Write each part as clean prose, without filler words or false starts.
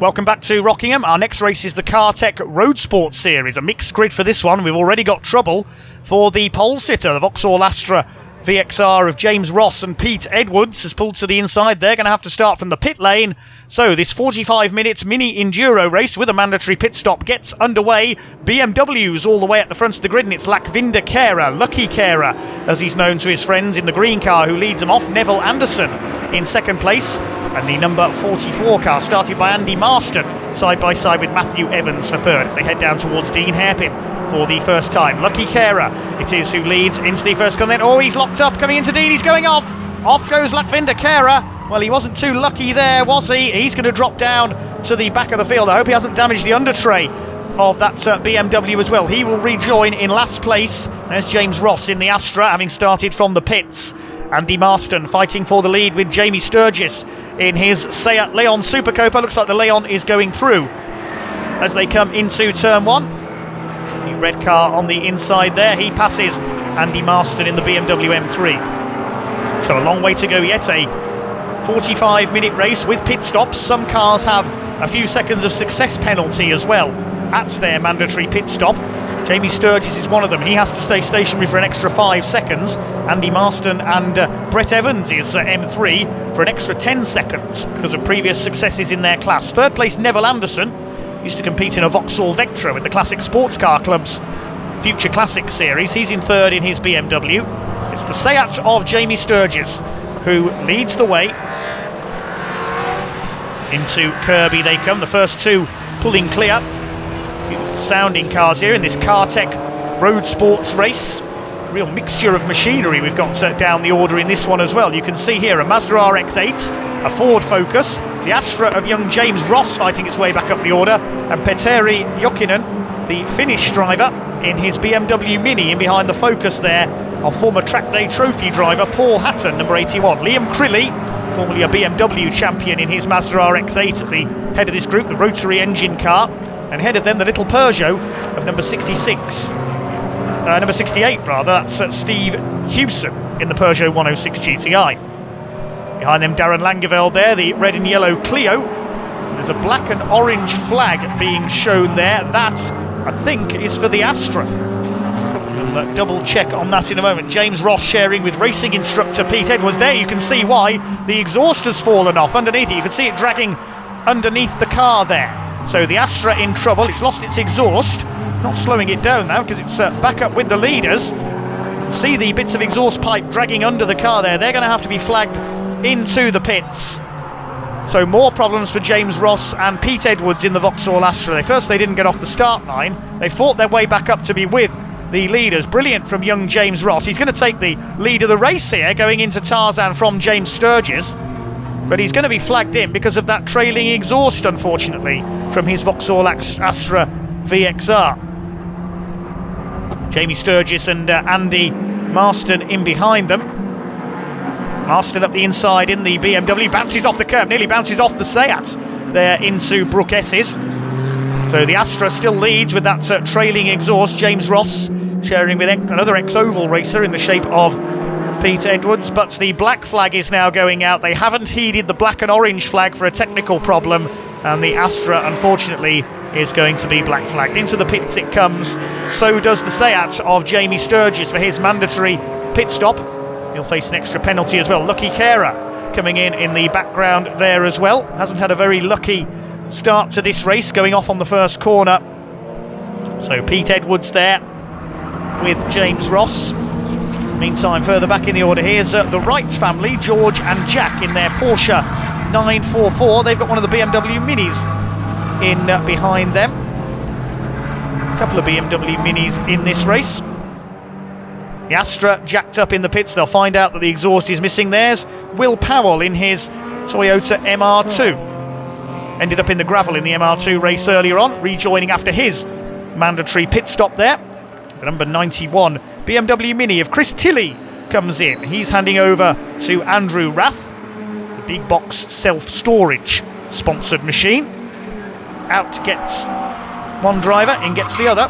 Welcome back to Rockingham. Our next race is the Cartech Roadsports series. A mixed grid for this one. We've already got trouble for the pole sitter. The Vauxhall Astra VXR of James Ross and Pete Edwards has pulled to the inside. They're going to have to start from the pit lane. So this 45-minute mini enduro race with a mandatory pit stop gets underway. BMW's all the way at the front of the grid, and it's Lakvinder Kera, Lucky Kera, as he's known to his friends, in the green car, who leads them off. Neville Anderson in second place, and the number 44 car started by Andy Marston, side by side with Matthew Evans for third as they head down towards Dean Hairpin for the first time. Lucky Kera it is who leads into the first corner. Oh, he's locked up coming into Dean. He's going off. Off goes Lakvinder Kera. Well, he wasn't too lucky there, was he? He's going to drop down to the back of the field. I hope he hasn't damaged the under tray of that BMW as well. He will rejoin in last place. There's James Ross in the Astra, having started from the pits. Andy Marston fighting for the lead with Jamie Sturgis in his Seat Leon Super Copa. Looks like the Leon is going through as they come into turn one. The red car on the inside there. He passes Andy Marston in the BMW M3. So a long way to go yet. A 45-minute race with pit stops. Some cars have a few seconds of success penalty as well at their mandatory pit stop. Jamie Sturgis is one of them. He has to stay stationary for an extra 5 seconds. Andy Marston and Brett Evans is M3 for an extra 10 seconds because of previous successes in their class. Third place, Neville Anderson, used to compete in a Vauxhall Vectra with the Classic Sports Car Club's Future Classic Series. He's in third in his BMW. It's the Seat of Jamie Sturgis who leads the way. Into Kirby they come, the first two pulling clear. Beautiful sounding cars here in this Cartech Roadsports race. Real mixture of machinery we've got down the order in this one as well. You can see here a Mazda RX-8, a Ford Focus, the Astra of young James Ross fighting its way back up the order, and Petteri Jokinen, the Finnish driver, in his BMW Mini. In behind the Focus there, our former Track Day Trophy driver Paul Hatton, number 81. Liam Crilly, formerly a BMW champion, in his Mazda RX-8 at the head of this group, the rotary engine car. And ahead of them, the little Peugeot of number 68 rather, that's Steve Hewson in the Peugeot 106 GTI. Behind them, Darren Langeveld there, the red and yellow Clio. There's a black and orange flag being shown there. That, I think, is for the Astra. We'll double check on that in a moment. James Ross sharing with racing instructor Pete Edwards. There you can see why the exhaust has fallen off underneath it. You can see it dragging underneath the car there. So the Astra in trouble. It's lost its exhaust. Not slowing it down now because it's back up with the leaders. See the bits of exhaust pipe dragging under the car there. They're going to have to be flagged into the pits. So more problems for James Ross and Pete Edwards in the Vauxhall Astra. First they didn't get off the start line. They fought their way back up to be with the leaders. Brilliant from young James Ross. He's going to take the lead of the race here, going into Tarzan from James Sturgis. But he's going to be flagged in because of that trailing exhaust, unfortunately, from his Vauxhall Astra VXR. Jamie Sturgis and Andy Marston in behind them. Marston up the inside in the BMW, bounces off the curb, nearly bounces off the Seat there into Brooke Esses. So the Astra still leads with that trailing exhaust. James Ross sharing with another ex-oval racer in the shape of Pete Edwards, but the black flag is now going out. They haven't heeded the black and orange flag for a technical problem, and the Astra, unfortunately, is going to be black flagged. Into the pits it comes. So does the Seat of Jamie Sturgis for his mandatory pit stop. He'll face an extra penalty as well. Lucky Kera coming in the background there as well. Hasn't had a very lucky start to this race, going off on the first corner. So Pete Edwards there with James Ross. Meantime, further back in the order, here's the Wright family, George and Jack, in their Porsche 944. They've got one of the BMW Minis in behind them. A couple of BMW Minis in this race. The Astra jacked up in the pits. They'll find out that the exhaust is missing. There's Will Powell in his Toyota MR2. Ended up in the gravel in the MR2 race earlier on, rejoining after his mandatory pit stop there. The number 91 BMW Mini of Chris Tilley comes in. He's handing over to Andrew Rath, the big box self-storage sponsored machine. Out gets one driver, in gets the other.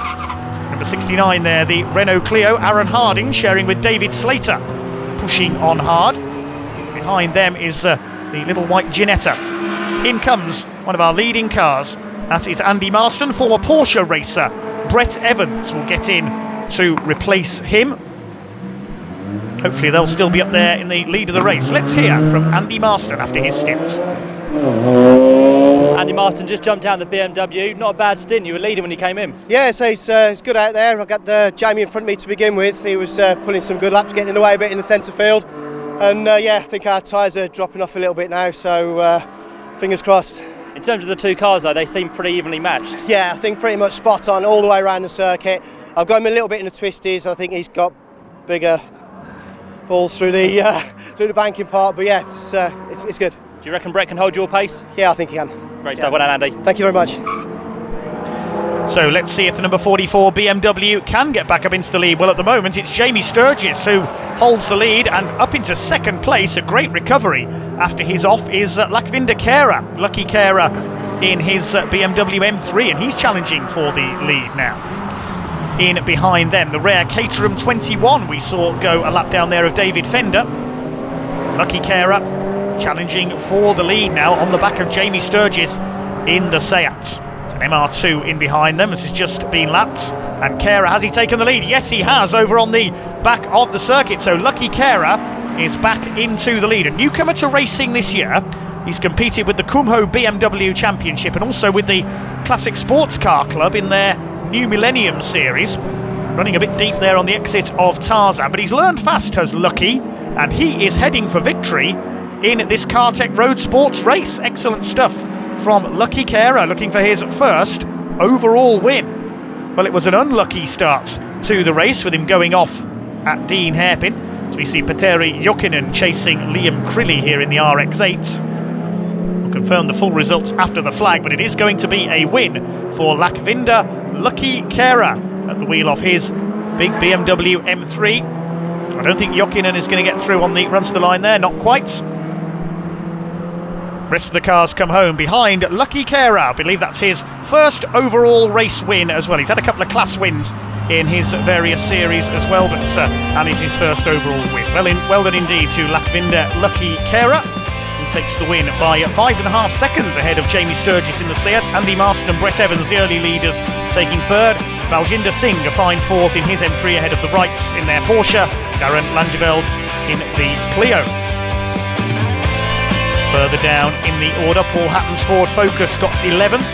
Number 69 there, the Renault Clio, Aaron Harding sharing with David Slater, pushing on hard. Behind them is the little white Ginetta. In comes one one of our leading cars. That is Andy Marston. Former Porsche racer Brett Evans will get in to replace him. Hopefully they'll still be up there in the lead of the race. Let's hear from Andy Marston after his stint. Andy Marston just jumped out of the BMW. Not a bad stint. You were leading when you came in. Yeah, so he's good out there. I got Jamie in front of me to begin with. He was pulling some good laps, getting in the way a bit in the centre field. And yeah, I think our tyres are dropping off a little bit now, so fingers crossed. In terms of the two cars though, they seem pretty evenly matched. Yeah, I think pretty much spot on all the way around the circuit. I've got him a little bit in the twisties. I think he's got bigger balls through the banking part, but yeah, it's good. Do you reckon Brett can hold your pace? Yeah, I think he can. Great stuff, well done Andy. Thank you very much. So let's see if the number 44 BMW can get back up into the lead. Well, at the moment it's Jamie Sturgis who holds the lead, and up into second place. A great recovery after his off is Lakvinder Khaira. Lucky Khaira in his BMW M3, and he's challenging for the lead now. In behind them, the rare Caterham 21 we saw go a lap down there of David Fender. Lucky Khaira challenging for the lead now on the back of Jamie Sturgis in the Seat. It's an MR2 in behind them. This has just been lapped, and Khaira, has he taken the lead? Yes, he has, over on the back of the circuit. So Lucky Khaira is back into the lead. A newcomer to racing this year. He's competed with the Kumho BMW Championship and also with the Classic Sports Car Club in their New Millennium Series. Running a bit deep there on the exit of Tarzan, but he's learned fast, has Lucky, and he is heading for victory in this Cartech Roadsports race. Excellent stuff from Lucky Khaira, looking for his first overall win. Well, it was an unlucky start to the race with him going off at Dean Hairpin. So we see Petteri Jokinen chasing Liam Crilly here in the RX-8. We'll confirm the full results after the flag, but it is going to be a win for Lakvinder Lucky Khaira at the wheel of his big BMW M3. I don't think Jokinen is going to get through on the runs to the line there, not quite. Rest of the cars come home behind Lucky Khaira. I believe that's his first overall race win as well. He's had a couple of class wins in his various series as well, but and it's his first overall win. Well done indeed to Lakvinder Lucky Khaira, who takes the win by 5.5 seconds ahead of Jamie Sturgis in the Seat. Andy Marston and Brett Evans, the early leaders, taking third. Baljinder Singh a fine fourth in his M3 ahead of the Wrights in their Porsche. Darren Langeveld in the Clio. Further down in the order, Paul Hatton's Ford Focus got 11th.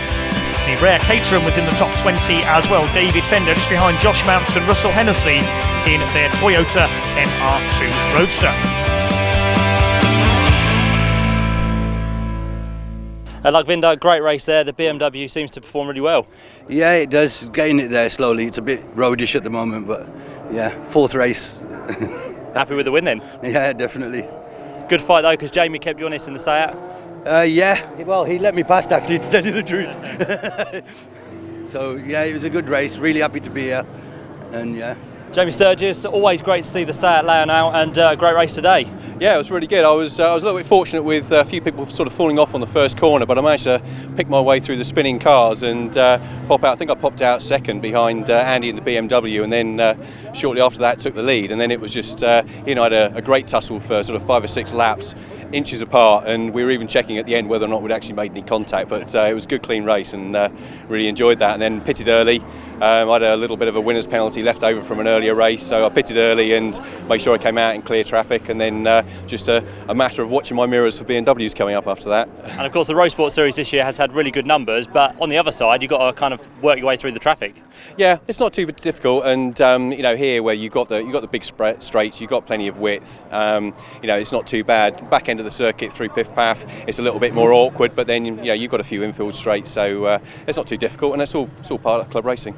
The rare Caterham was in the top 20 as well. David Fender just behind Josh Mounts and Russell Hennessy in their Toyota MR2 Roadster. Lakvinder, great race there. The BMW seems to perform really well. Yeah, it does. Getting it there slowly. It's a bit roadish at the moment, but yeah, fourth race. Happy with the win then? Yeah, definitely. Good fight though, because Jamie kept you honest in the Seat. Yeah, well, he let me past actually, to tell you the truth. So yeah, it was a good race. Really happy to be here, and yeah. Jamie Sturgis, always great to see the Seat laying out, and a great race today. Yeah, it was really good. I was a little bit fortunate with a few people sort of falling off on the first corner, but I managed to pick my way through the spinning cars and pop out. I think I popped out second behind Andy in the BMW, and then shortly after that took the lead. And then it was just, had a great tussle for sort of 5 or 6 laps, inches apart, and we were even checking at the end whether or not we'd actually made any contact. But it was a good, clean race, and really enjoyed that. And then pitted early. I had a little bit of a winner's penalty left over from an earlier race, so I pitted early and made sure I came out in clear traffic, and then just a matter of watching my mirrors for BMWs coming up after that. And of course the Roadsports series this year has had really good numbers, but on the other side you've got to kind of work your way through the traffic. Yeah, it's not too difficult, and here where you've got the big straights, you've got plenty of width. It's not too bad. The back end of the circuit through Piff Paff, it's a little bit more awkward, but then you've got a few infield straights, so it's not too difficult, and it's all part of club racing.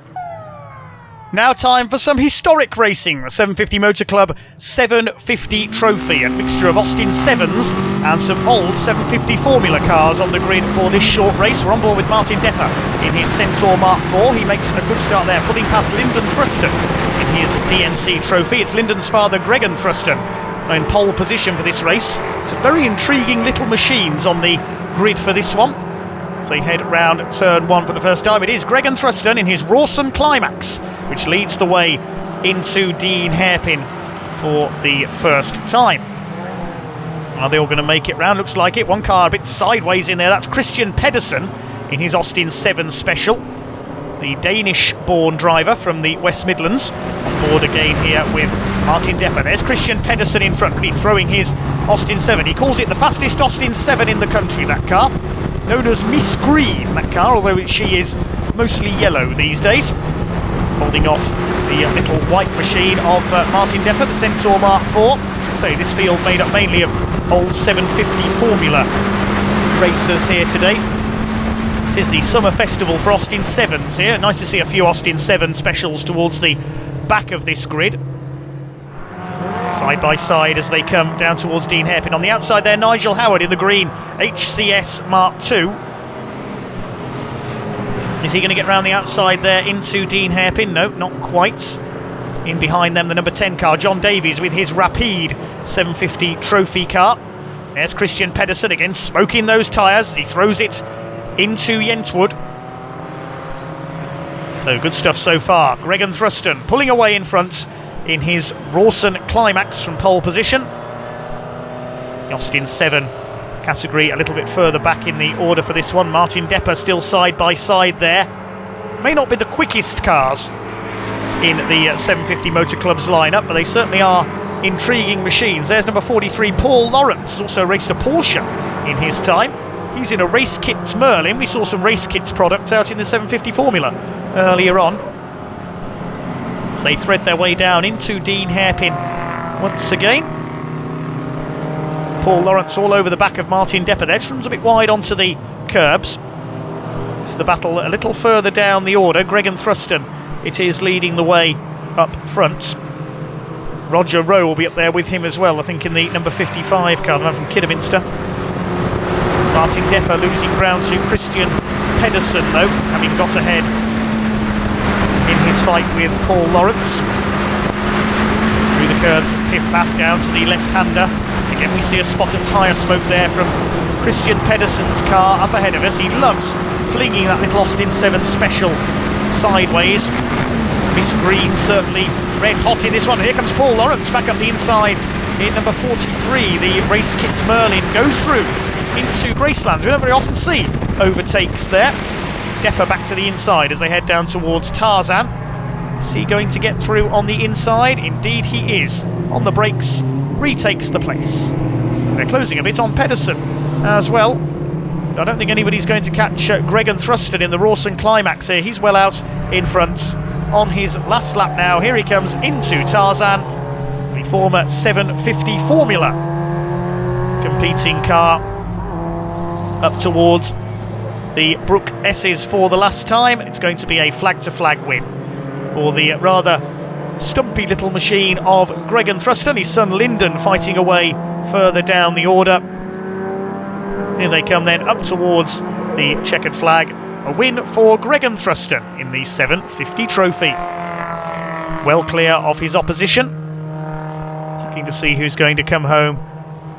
Now time for some historic racing. The 750 Motor Club 750 Trophy, a mixture of Austin 7s and some old 750 Formula cars on the grid for this short race. We're on board with Martin Depper in his Centaur Mark IV. He makes a good start there, pulling past Lyndon Thruston in his DNC Trophy. It's Lyndon's father, Gregan Thruston, in pole position for this race. Some very intriguing little machines on the grid for this one. As they head round turn 1 for the first time, it is Gregan Thruston in his Rawson Climax, which leads the way into Dean Hairpin for the first time. Are they all going to make it round? Looks like it. One car a bit sideways in there. That's Christian Pedersen in his Austin 7 Special. The Danish-born driver from the West Midlands. On board again here with Martin Depper. There's Christian Pedersen in front, really throwing his Austin 7. He calls it the fastest Austin 7 in the country, that car. Known as Miss Green, that car, although she is mostly yellow these days. Holding off the little white machine of Martin Depper, the Centaur Mark IV. So this field made up mainly of old 750 Formula racers here today. It is the summer festival for Austin 7s here. Nice to see a few Austin 7 specials towards the back of this grid. Side by side as they come down towards Dean Hairpin. On the outside there, Nigel Howard in the green HCS Mark II. Is he going to get round the outside there into Dean Hairpin? No, not quite. In behind them, the number 10 car, John Davies, with his Rapide 750 trophy car. There's Christian Pedersen again, smoking those tyres as he throws it into Yentwood. So good stuff so far. Gregan Thruston pulling away in front in his Rawson Climax from pole position. The Austin 7 category a little bit further back in the order for this one. Martin Depper still side by side there. May not be the quickest cars in the 750 Motor Club's lineup, but they certainly are intriguing machines. There's number 43, Paul Lawrence, also raced a Porsche in his time. He's in a Race Kits Merlin. We saw some Race Kits products out in the 750 Formula earlier on. As they thread their way down into Dean Hairpin once again. Paul Lawrence all over the back of Martin Depper there. Trum's a bit wide onto the curbs. It's the battle a little further down the order. Gregan Thruston, it is leading the way up front. Roger Rowe will be up there with him as well, I think, in the number 55 car, the man from Kidderminster. Martin Depper losing ground to Christian Pedersen, though, having got ahead in his fight with Paul Lawrence. Through the curbs, piff path down to the left-hander. Again, we see a spot of tyre smoke there from Christian Pedersen's car up ahead of us. He loves flinging that little Austin 7 Special sideways. Miss Green certainly red hot in this one. Here comes Paul Lawrence back up the inside in number 43. The Race Kits Merlin goes through into Graceland. We don't very often see overtakes there. Depper back to the inside as they head down towards Tarzan. Is he going to get through on the inside? Indeed he is. On the brakes, retakes the place. They're closing a bit on Pedersen as well. I don't think anybody's going to catch Gregan Thruston in the Rawson Climax here. He's well out in front on his last lap now. Here he comes into Tarzan, the former 750 Formula competing car, up towards the Brook S's for the last time. It's going to be a flag-to-flag win for the rather stumpy little machine of Gregan Thruston. His son Lyndon fighting away further down the order. Here they come then up towards the checkered flag. A win for Gregan Thruston in the 750 trophy. Well clear of his opposition. Looking to see who's going to come home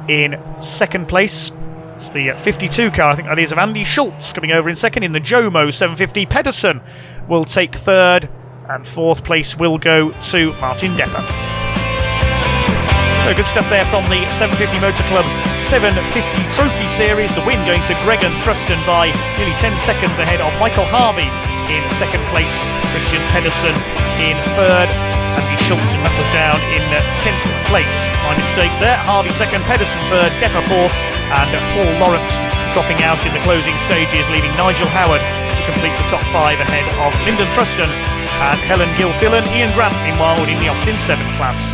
in second place. It's the 52 car, I think that is, of Andy Schultz coming over in second in the Jomo 750. Pedersen will take third, and fourth place will go to Martin Depper. So good stuff there from the 750 Motor Club 750 Trophy Series. The win going to Gregan Thruston by nearly 10 seconds ahead of Michael Harvey in second place. Christian Pedersen in third. Andy Schultz, and that was down in 10th place. My mistake there. Harvey second, Pedersen third, Depper fourth, and Paul Lawrence dropping out in the closing stages, leaving Nigel Howard to complete the top five ahead of Lyndon Thruston and Helen Gilfillan. Ian Grant meanwhile in the Austin 7 class.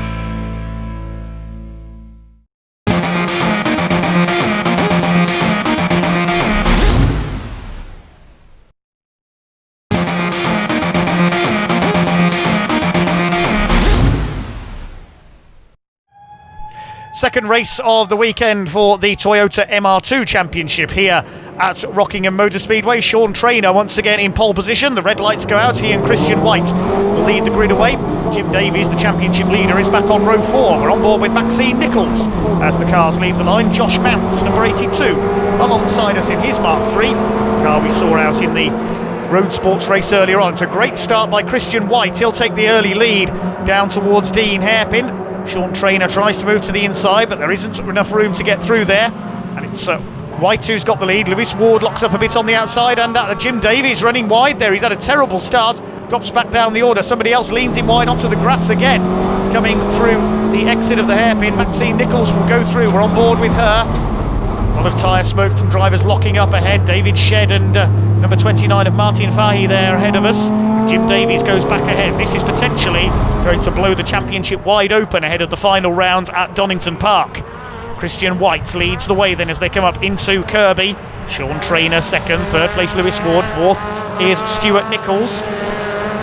Second race of the weekend for the Toyota MR2 Championship here at Rockingham Motor Speedway. Sean Traynor once again in pole position. The red lights go out. He and Christian White will lead the grid away. Jim Davies, the championship leader, is back on row 4. We're on board with Maxine Nichols as the cars leave the line. Josh Mounts, number 82, alongside us in his Mark III, car we saw out in the Roadsports race earlier on. It's a great start by Christian White. He'll take the early lead down towards Dean Hairpin. Sean Trainer tries to move to the inside, but there isn't enough room to get through there. And it's White who's got the lead. Lewis Ward locks up a bit on the outside, and Jim Davies running wide there. He's had a terrible start, drops back down the order. Somebody else leans him wide onto the grass again. Coming through the exit of the hairpin, Maxine Nichols will go through. We're on board with her. A lot of tyre smoke from drivers locking up ahead. David Shed and number 29 of Martin Fahy there ahead of us. Jim Davies goes back ahead. This is potentially going to blow the championship wide open ahead of the final round at Donington Park. Christian White leads the way then as they come up into Kirby. Sean Trainer second, third place Lewis Ward, fourth is Stuart Nichols.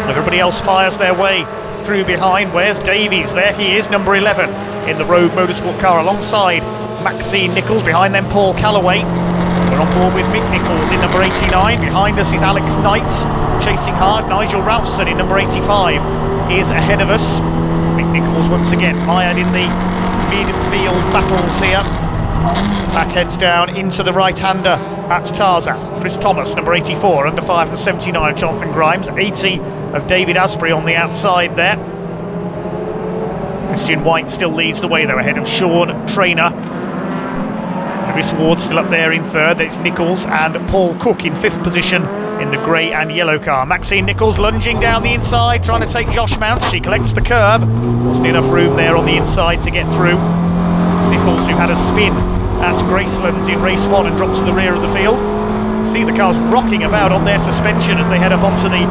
Everybody else fires their way through behind. Where's Davies? There he is, number 11 in the Road Motorsport car alongside Maxine Nichols. Behind them Paul Calloway. We're on board with Mick Nichols in number 89. Behind us is Alex Knight chasing hard. Nigel Ralphson in number 85 is ahead of us. Mick Nichols once again mired in the midfield battles here. Back heads down into the right-hander at Tarzan. Chris Thomas, number 84, under fire from 79 of Jonathan Grimes. 80 of David Asprey on the outside there. Christian White still leads the way though, ahead of Sean Trainer. Lewis Ward still up there in third. It's Nichols and Paul Cook in fifth position in the grey and yellow car. Maxine Nichols lunging down the inside, trying to take Josh Mount. She collects the curb. Wasn't enough room there on the inside to get through. Nichols, who had a spin at Gracelands in race 1 and drops to the rear of the field. See the cars rocking about on their suspension as they head up onto the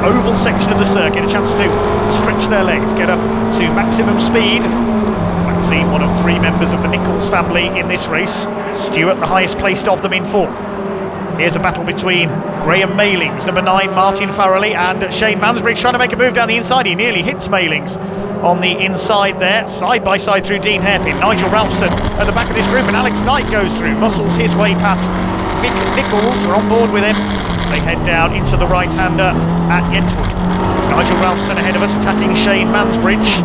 oval section of the circuit. A chance to stretch their legs, get up to maximum speed. Maxine, one of 3 members of the Nichols family in this race. Stuart, the highest placed of them, in fourth. Here's a battle between Graham Mailings, number 9, Martin Farrelly, and Shane Mansbridge trying to make a move down the inside. He nearly hits Mailings on the inside there, side by side through Dean Hairpin. Nigel Ralphson at the back of this group, and Alex Knight goes through, muscles his way past Mick Nichols. We're on board with him. They head down into the right-hander at Yentwood. Nigel Ralphson ahead of us, attacking Shane Mansbridge.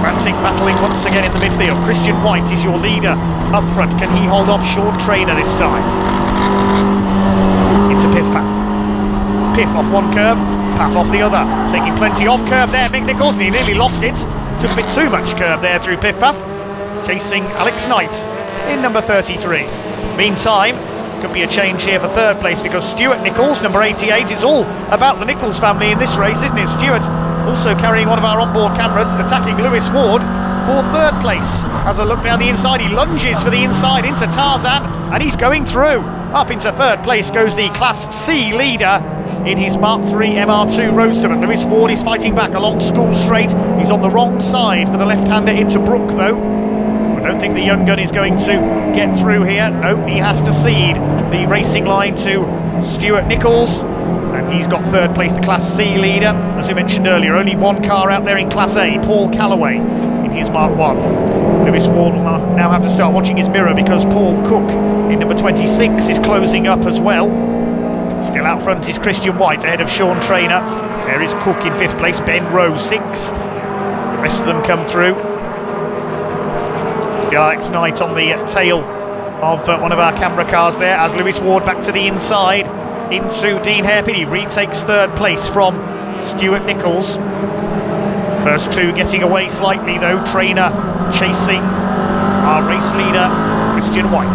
Frantic battling once again in the midfield. Christian White is your leader up front. Can he hold off Sean Trainer this time? Into Piff Paff. Piff off one curb, Paff off the other. Taking plenty off curb there, Mick Nichols, and he nearly lost it. Took a bit too much curb there through Piff Paff. Chasing Alex Knight in number 33. Meantime, could be a change here for third place because Stuart Nichols, number 88, it's all about the Nichols family in this race, isn't it? Stuart, also carrying one of our onboard cameras, is attacking Lewis Ward for third place. Has a look down the inside, he lunges for the inside into Tarzan, and he's going through. Up into third place goes the Class C leader in his Mark III MR2 Roadster, but Lewis Ward is fighting back along School Straight. He's on the wrong side for the left-hander into Brook though. I don't think the young gun is going to get through here. No, he has to cede the racing line to Stuart Nichols, and he's got third place, the Class C leader. As we mentioned earlier, only one car out there in Class A, Paul Calloway in his Mark 1. Lewis Ward will now have to start watching his mirror because Paul Cook in number 26 is closing up as well. Still out front is Christian White ahead of Sean Trainer. There is Cook in fifth place, Ben Rowe 6th. The rest of them come through. Still Alex Knight on the tail of one of our camera cars there as Lewis Ward back to the inside into Dean Hairpin. He retakes third place from Stuart Nichols. First 2 getting away slightly though. Trainer chasing our race leader Christian White.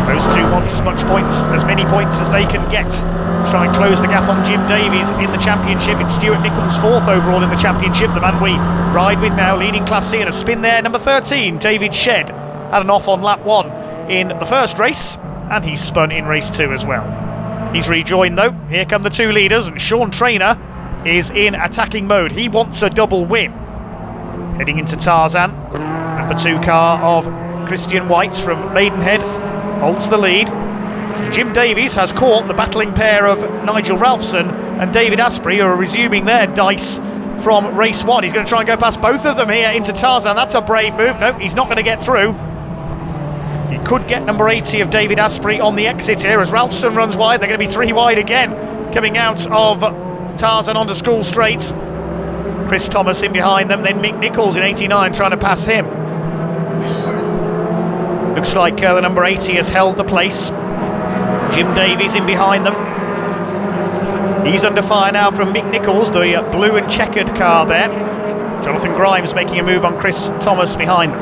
Those 2 want as many points as they can get. Try and close the gap on Jim Davies in the championship. It's Stuart Nichols 4th overall in the championship, the man we ride with now, leading Class C, and a spin there. Number 13, David Shed, had an off on lap 1 in the first race, and he's spun in race 2 as well. He's rejoined though. Here come the 2 leaders, and Sean Trainer is in attacking mode. He wants a double win. Heading into Tarzan, number 2 car of Christian White from Maidenhead holds the lead. Jim Davies has caught the battling pair of Nigel Ralphson and David Asprey, who are resuming their dice from race 1. He's going to try and go past both of them here into Tarzan. That's a brave move. No, he's not going to get through. He could get number 80 of David Asprey on the exit here as Ralphson runs wide. They're going to be 3 wide again coming out of Tarzan onto School Straight. Chris Thomas in behind them, then Mick Nichols in 89 trying to pass him. Looks like the number 80 has held the place. Jim Davies in behind them. He's under fire now from Mick Nichols, the blue and checkered car there. Jonathan Grimes making a move on Chris Thomas behind them.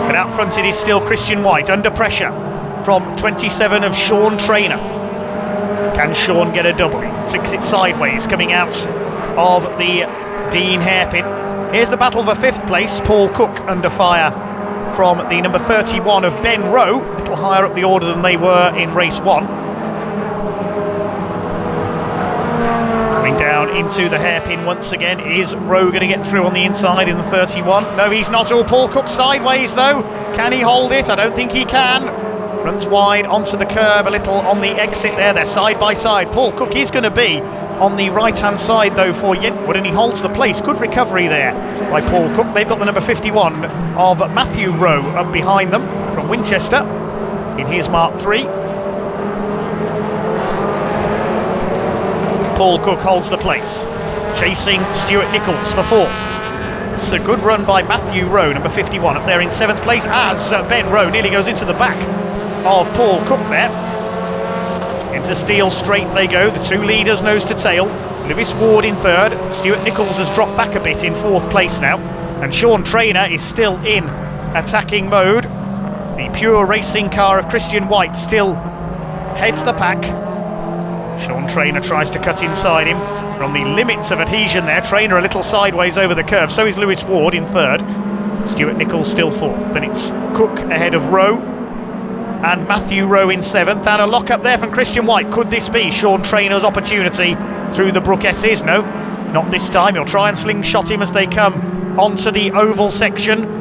But out front it is still Christian White under pressure from 27 of Sean Traynor. Can Sean get a double? He flicks it sideways coming out of the Dean hairpin. Here's the battle for 5th place. Paul Cook under fire from the number 31 of Ben Rowe, a little higher up the order than they were in race 1. Coming down into the hairpin once again. Is Rowe going to get through on the inside in the 31? No, he's not. All Paul Cook sideways though. Can he hold it? I don't think he can. Runs wide onto the curb a little on the exit there. They're side by side. Paul Cook is going to be on the right hand side though for Yentwood, and he holds the place. Good recovery there by Paul Cook. They've got the number 51 of Matthew Rowe up behind them from Winchester in his Mark 3. Paul Cook holds the place, chasing Stuart Nichols for 4th. It's a good run by Matthew Rowe, number 51, up there in 7th place as Ben Rowe nearly goes into the back of Paul Cook there. Into Steel Straight they go, the 2 leaders nose to tail. Lewis Ward in 3rd, Stuart Nichols has dropped back a bit in 4th place now, and Sean Traynor is still in attacking mode. The pure racing car of Christian White still heads the pack. Sean Traynor tries to cut inside him from the limits of adhesion there. Traynor a little sideways over the curve, so is Lewis Ward in 3rd. Stuart Nichols still 4th. Then it's Cook ahead of Rowe and Matthew Rowe in 7th, and a lock up there from Christian White. Could this be Sean Traynor's opportunity through the Brook S's? No, not this time. He'll try and slingshot him as they come onto the oval section.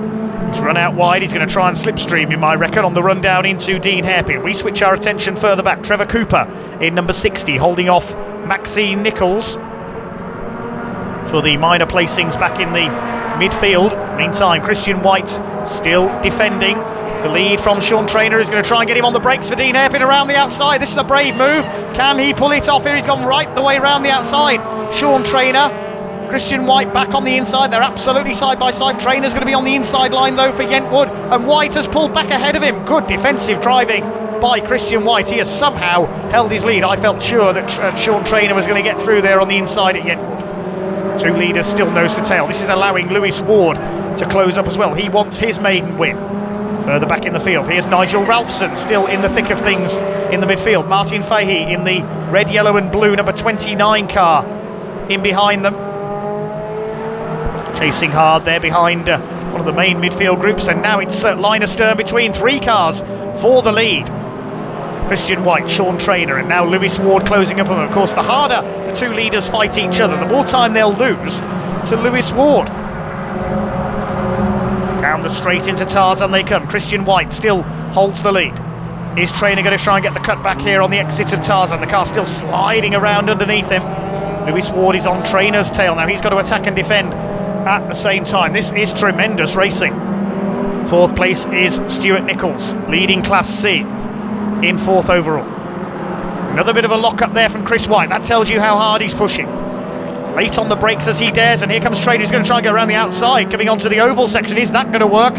He's run out wide. He's going to try and slipstream him, I reckon, on the run down into Dean Hairpin. We switch our attention further back. Trevor Cooper in number 60 holding off Maxine Nichols for the minor placings back in the midfield. Meantime, Christian White still defending the lead from Sean Traynor. Is going to try and get him on the brakes for Dean Hairpin around the outside. This is a brave move. Can he pull it off here? He's gone right the way around the outside. Sean Traynor, Christian White back on the inside. They're absolutely side by side. Traynor's going to be on the inside line though for Yentwood, and White has pulled back ahead of him. Good defensive driving by Christian White. He has somehow held his lead. I felt sure that Sean Traynor was going to get through there on the inside at Yentwood. 2 leaders still nose to tail. This is allowing Lewis Ward to close up as well. He wants his maiden win. Further back in the field, here's Nigel Ralphson still in the thick of things in the midfield. Martin Fahey in the red, yellow and blue number 29 car in behind them. Chasing hard there behind one of the main midfield groups, and now it's line astern between 3 cars for the lead. Christian White, Sean Traynor, and now Lewis Ward closing up on them. Of course, the harder the 2 leaders fight each other, the more time they'll lose to Lewis Ward. Down the straight into Tarzan they come. Christian White still holds the lead. Is Traynor going to try and get the cut back here on the exit of Tarzan? The car still sliding around underneath him. Lewis Ward is on Traynor's tail now. He's got to attack and defend at the same time. This is tremendous racing. 4th place is Stuart Nichols, leading Class C in 4th overall. Another bit of a lock up there from Chris White. That tells you how hard he's pushing. Late on the brakes as he dares, and here comes Traynor. He's going to try and go around the outside, coming onto the oval section. Is that going to work?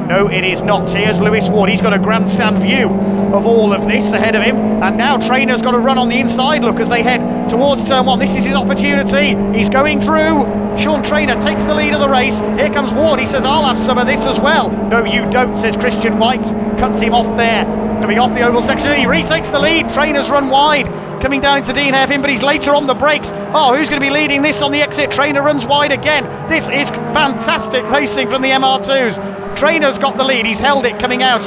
No, it is not. Here's Lewis Ward. He's got a grandstand view of all of this ahead of him, and now Traynor's got to run on the inside, look, as they head towards turn 1. This is his opportunity. He's going through. Sean Traynor takes the lead of the race. Here comes Ward. He says, I'll have some of this as well. No, you don't, says Christian White. Cuts him off there. Coming off the oval section, he retakes the lead. Traynor's run wide, coming down into Dean Hairpin, but he's later on the brakes. Oh, who's going to be leading this on the exit? Traynor runs wide again. This is fantastic racing from the MR2s. Traynor's got the lead. He's held it coming out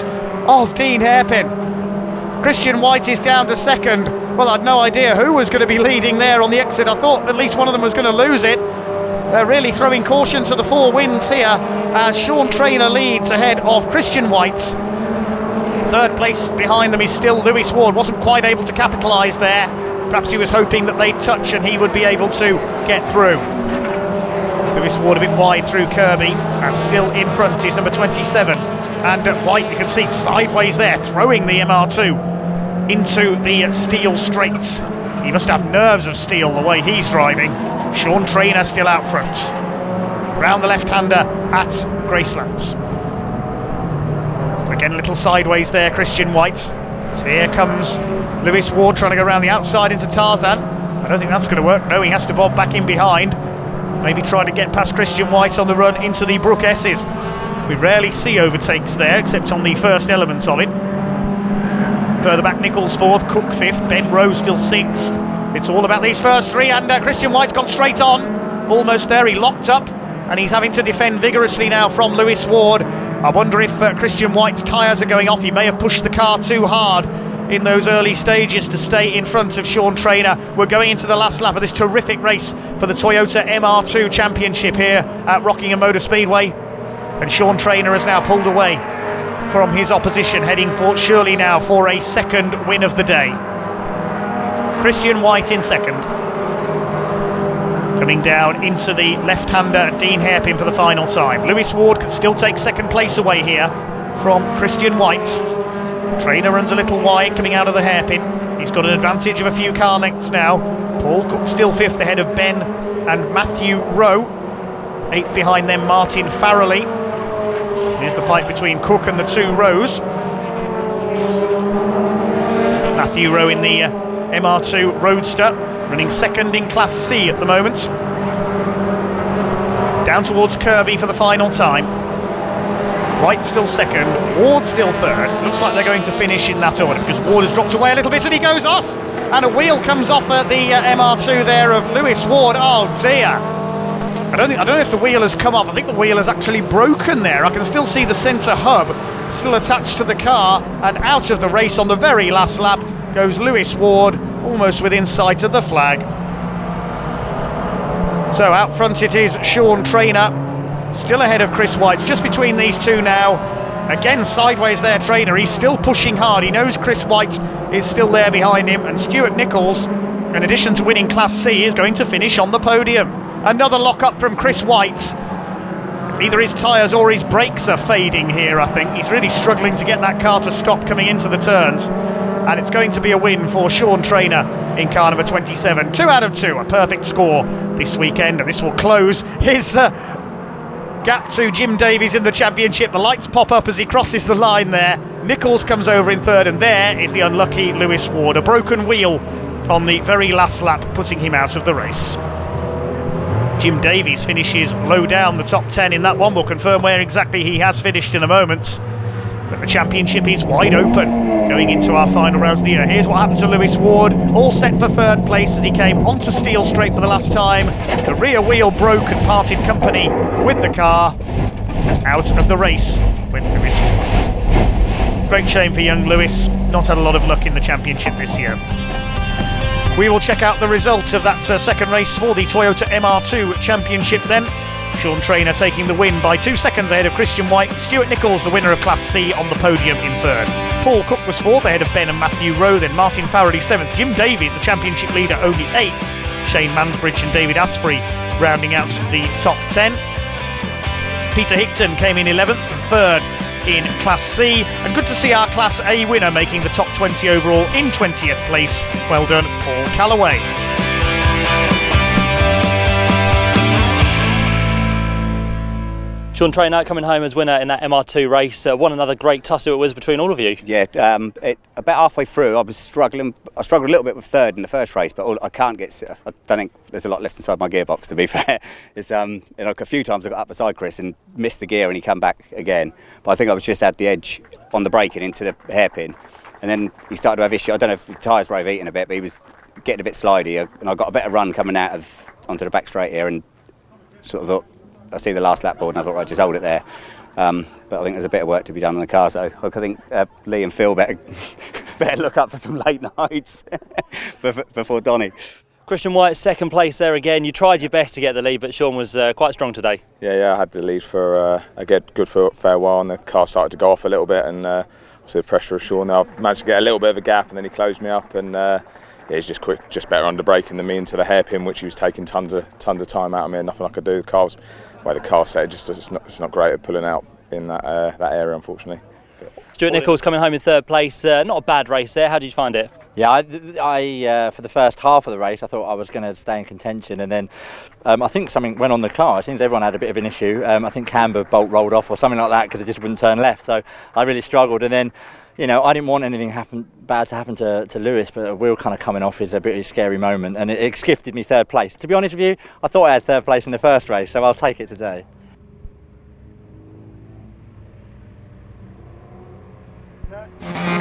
of Dean Hairpin. Christian White is down to 2nd. Well, I'd no idea who was going to be leading there on the exit. I thought at least one of them was going to lose it. They're really throwing caution to the 4 winds here as Sean Traynor leads ahead of Christian White. 3rd place behind them is still Lewis Ward. Wasn't quite able to capitalise there. Perhaps he was hoping that they'd touch and he would be able to get through. Lewis Ward a bit wide through Kirby, and still in front is number 27. And White, you can see sideways there, throwing the MR2 into the steel straights. He must have nerves of steel the way he's driving. Sean Traynor still out front. Round the left-hander at Gracelands. Again, a little sideways there, Christian White. So here comes Lewis Ward trying to go around the outside into Tarzan. I don't think that's going to work. No, he has to bob back in behind. Maybe trying to get past Christian White on the run into the Brook S's. We rarely see overtakes there, except on the first element of it. Further back, Nichols fourth, Cook fifth, Ben Rowe still sixth. It's all about these first three, and Christian White's gone straight on. Almost there, he locked up, and he's having to defend vigorously now from Lewis Ward. I wonder if Christian White's tyres are going off. He may have pushed the car too hard in those early stages to stay in front of Sean Traynor. We're going into the last lap of this terrific race for the Toyota MR2 Championship here at Rockingham Motor Speedway. And Sean Traynor has now pulled away from his opposition, heading for surely now for a second win of the day. Christian White in second. Coming down into the left-hander Dean Hairpin for the final time. Lewis Ward can still take second place away here from Christian White. Traynor runs a little wide coming out of the hairpin. He's got an advantage of a few car lengths now. Paul Cook still fifth ahead of Ben and Matthew Rowe. Eighth behind them, Martin Farrelly. Here's the fight between Cook and the two Rows. Matthew Rowe in the MR2 Roadster, running second in Class C at the moment. Down towards Kirby for the final time. White still second, Ward still third. Looks like they're going to finish in that order because Ward has dropped away a little bit and he goes off. And a wheel comes off at the MR2 there of Lewis Ward. Oh dear. I don't know if the wheel has come off. I think the wheel has actually broken there. I can still see the centre hub still attached to the car, and out of the race on the very last lap goes Lewis Ward, almost within sight of the flag. So out front it is Sean Traynor, still ahead of Chris White, just between these two now. Again sideways there Traynor, he's still pushing hard, he knows Chris White is still there behind him, and Stuart Nichols, in addition to winning Class C, is going to finish on the podium. Another lock-up from Chris White. Either his tyres or his brakes are fading here, I think. He's really struggling to get that car to stop coming into the turns. And it's going to be a win for Sean Traynor in car number 27. 2 out of 2, a perfect score this weekend. And this will close his gap to Jim Davies in the championship. The lights pop up as he crosses the line there. Nichols comes over in third, and there is the unlucky Lewis Ward. A broken wheel on the very last lap, putting him out of the race. Jim Davies finishes low down the top 10 in that one. We'll confirm where exactly he has finished in a moment. But the championship is wide open going into our final rounds of the year. Here's what happened to Lewis Ward, all set for third place as he came onto steel straight for the last time. The rear wheel broke and parted company with the car. Out of the race went Lewis Ward. Great shame for young Lewis, not had a lot of luck in the championship this year. We will check out the result of that second race for the Toyota MR2 Championship then. Sean Traynor taking the win by 2 seconds ahead of Christian White. Stuart Nichols, the winner of Class C, on the podium in third. Paul Cook was fourth ahead of Ben and Matthew Rowe, then Martin Farrelly seventh. Jim Davies, the championship leader, only eighth. Shane Mansbridge and David Asprey rounding out the top 10. Peter Hickton came in 11th and third in Class C, and good to see our Class A winner making the top 20 overall in 20th place. Well done, Paul Callaway. Sean Traynor coming home as winner in that MR2 race. One another great tussle it was between all of you. Yeah, about halfway through I was struggling. I struggled a little bit with third in the first race, but I don't think there's a lot left inside my gearbox, to be fair. It's a few times I got up beside Chris and missed the gear and he come back again. But I think I was just at the edge on the braking into the hairpin. And then he started to have issue. I don't know if the tyres were overheating a bit, but he was getting a bit slidey. And I got a better run coming out onto the back straight here and sort of thought, I see the last lap board and I thought I'd just hold it there. But I think there's a bit of work to be done on the car, so I think Lee and Phil better look up for some late nights before Donny. Christian White, second place there again. You tried your best to get the lead, but Sean was quite strong today. Yeah, I had the lead for a good fair while, and the car started to go off a little bit, and obviously the pressure of Sean. I managed to get a little bit of a gap, and then he closed me up, and he's just quick, just better under braking than me into the hairpin, which he was taking tons of time out of me, and nothing I could do. The car set, it's not great at pulling out in that area, unfortunately. Stuart Nichols coming home in third place. Not a bad race there. How did you find it? Yeah, I for the first half of the race, I thought I was going to stay in contention, and then I think something went on the car. It seems everyone had a bit of an issue. I think camber bolt rolled off or something like that because it just wouldn't turn left. So I really struggled, and then you know, I didn't want anything bad to happen to Lewis, but a wheel kind of coming off is a bit of a scary moment, and it gifted me third place. To be honest with you, I thought I had third place in the first race, so I'll take it today. No.